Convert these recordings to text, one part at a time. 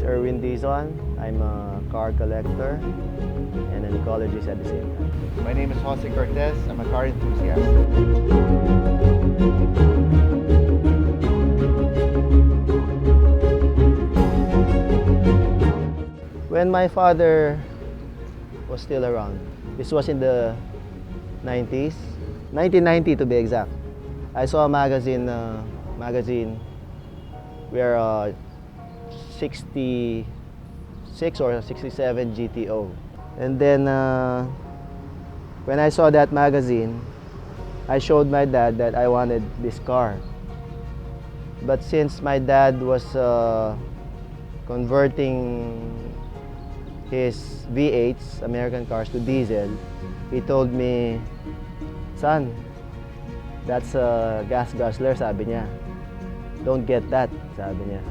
Erwin Dizon. I'm a car collector and an ecologist at the same time. My name is Jose Cortez. I'm a car enthusiast. When my father was still around, this was in the 90s, 1990 to be exact. I saw a magazine where 66 or 67 GTO. And then when I saw that magazine, I showed my dad that I wanted this car. But since my dad was converting his V8s, American cars, to diesel, he told me, "Son, that's a gas guzzler," sabi niya. "Don't get that," sabi niya.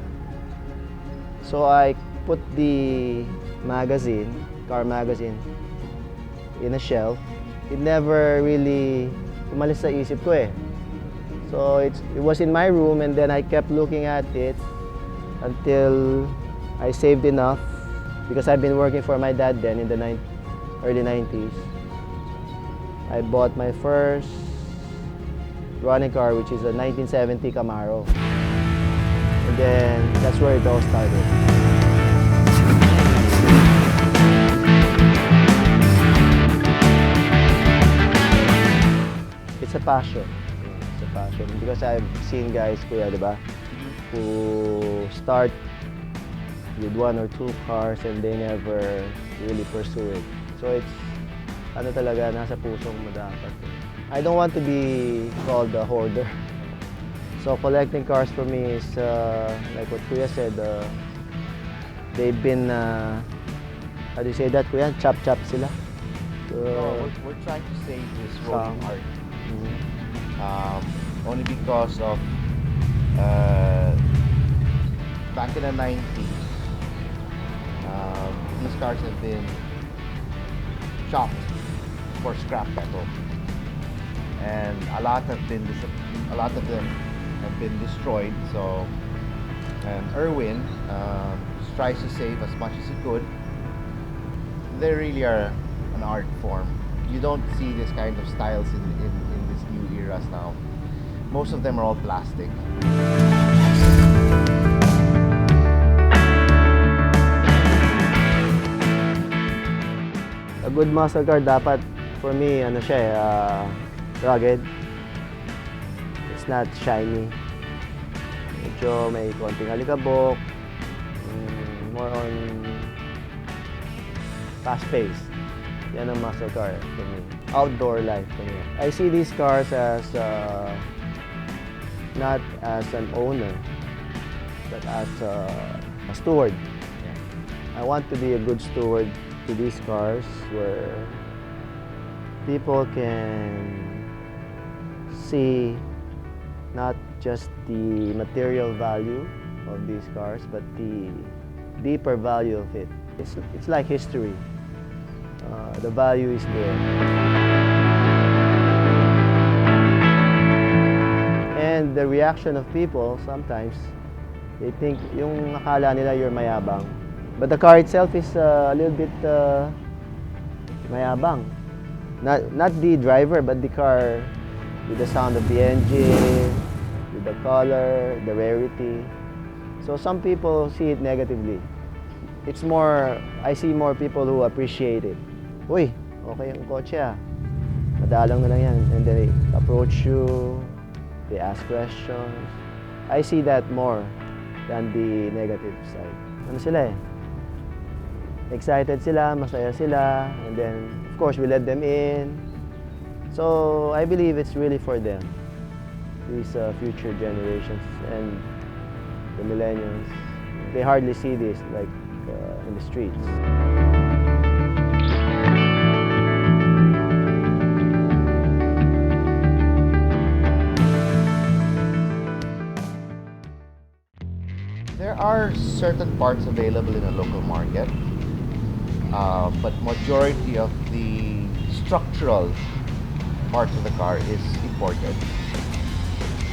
So I put the magazine, car magazine, in a shelf. It never really umalis sa isip ko eh. So it was in my room, and then I kept looking at it until I saved enough, because I've been working for my dad then in the early 90s. I bought my first running car, which is a 1970 Camaro. And then that's where it all started. It's a passion. It's a passion because I've seen guys, kuya, diba, who start with 1 or 2 cars and they never really pursue it. So it's ano talaga, nasa pusong mo dapat. I don't want to be called a hoarder. So collecting cars for me is like what Kuya said, they've been, how do you say that, Kuya? Chop-chop sila. We're trying to save this rolling art. Only because of back in the 90s, these cars have been chopped for scrap metal, and a lot of them have been destroyed. So, and Erwin tries to save as much as he could. They really are an art form. You don't see this kind of styles in these new eras now. Most of them are all plastic. A good muscle car dapat, for me, ano siya, rugged. It's not shiny. Medyo may konting alikabok. More on fast-paced. Yan ang muscle car for me. Outdoor life for me. I see these cars as not as an owner, but as a steward. I want to be a good steward to these cars where people can see not just the material value of these cars, but the deeper value of it. It's like history. The value is there. And the reaction of people, sometimes, they think, yung akala nila you're mayabang. But the car itself is a little bit mayabang. Not the driver, but the car, with the sound of the engine, with the color, the rarity. So some people see it negatively. It's more, I see more people who appreciate it. Uy, okay yung kotse ah. Madalang na lang yan. And then they approach you, they ask questions. I see that more than the negative side. Ano sila eh? Excited sila, masaya sila, and then of course we let them in. So I believe it's really for them, these future generations and the millennials. They hardly see this like in the streets. There are certain parts available in a local market. But majority of the structural parts of the car is imported.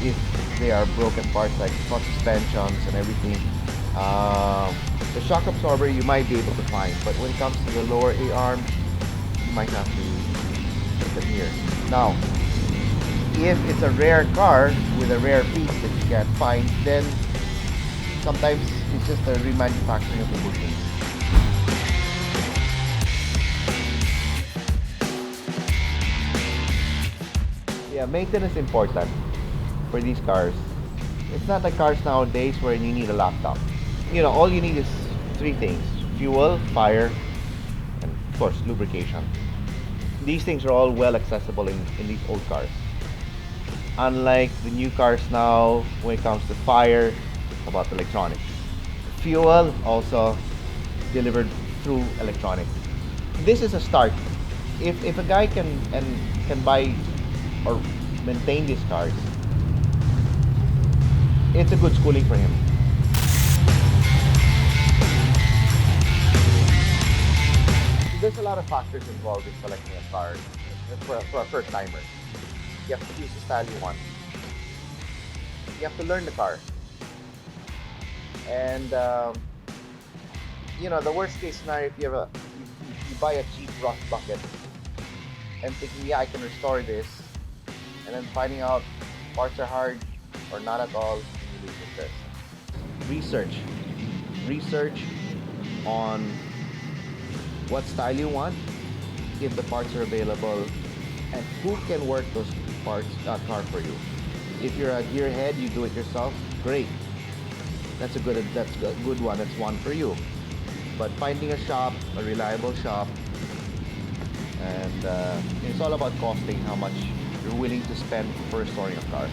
If they are broken parts like front suspensions and everything, The shock absorber you might be able to find, but when it comes to the lower A-arm, you might have to put them here. Now, if it's a rare car with a rare piece that you can't find, then sometimes it's just a remanufacturing of the bushings. Yeah, maintenance is important for these cars. It's not like cars nowadays where you need a laptop. You know, all you need is three things: fuel, fire, and of course lubrication. These things are all well accessible in these old cars. Unlike the new cars now, when it comes to fire, it's about electronics. Fuel also delivered through electronics. This is a start. If a guy can buy or maintain these cars, it's a good schooling for him. There's a lot of factors involved in selecting a car for a first timer. You have to choose the style you want. You have to learn the car. And you know, the worst case scenario, if you have you buy a cheap rust bucket and thinking, yeah, I can restore this, and then finding out parts are hard or not at all, you lose interest. Research on what style you want, if the parts are available, and who can work those parts car for you. If you're a gearhead, you do it yourself, great. That's a good one. That's one for you. But finding a shop, a reliable shop, and it's all about costing, how much you're willing to spend for restoring a car.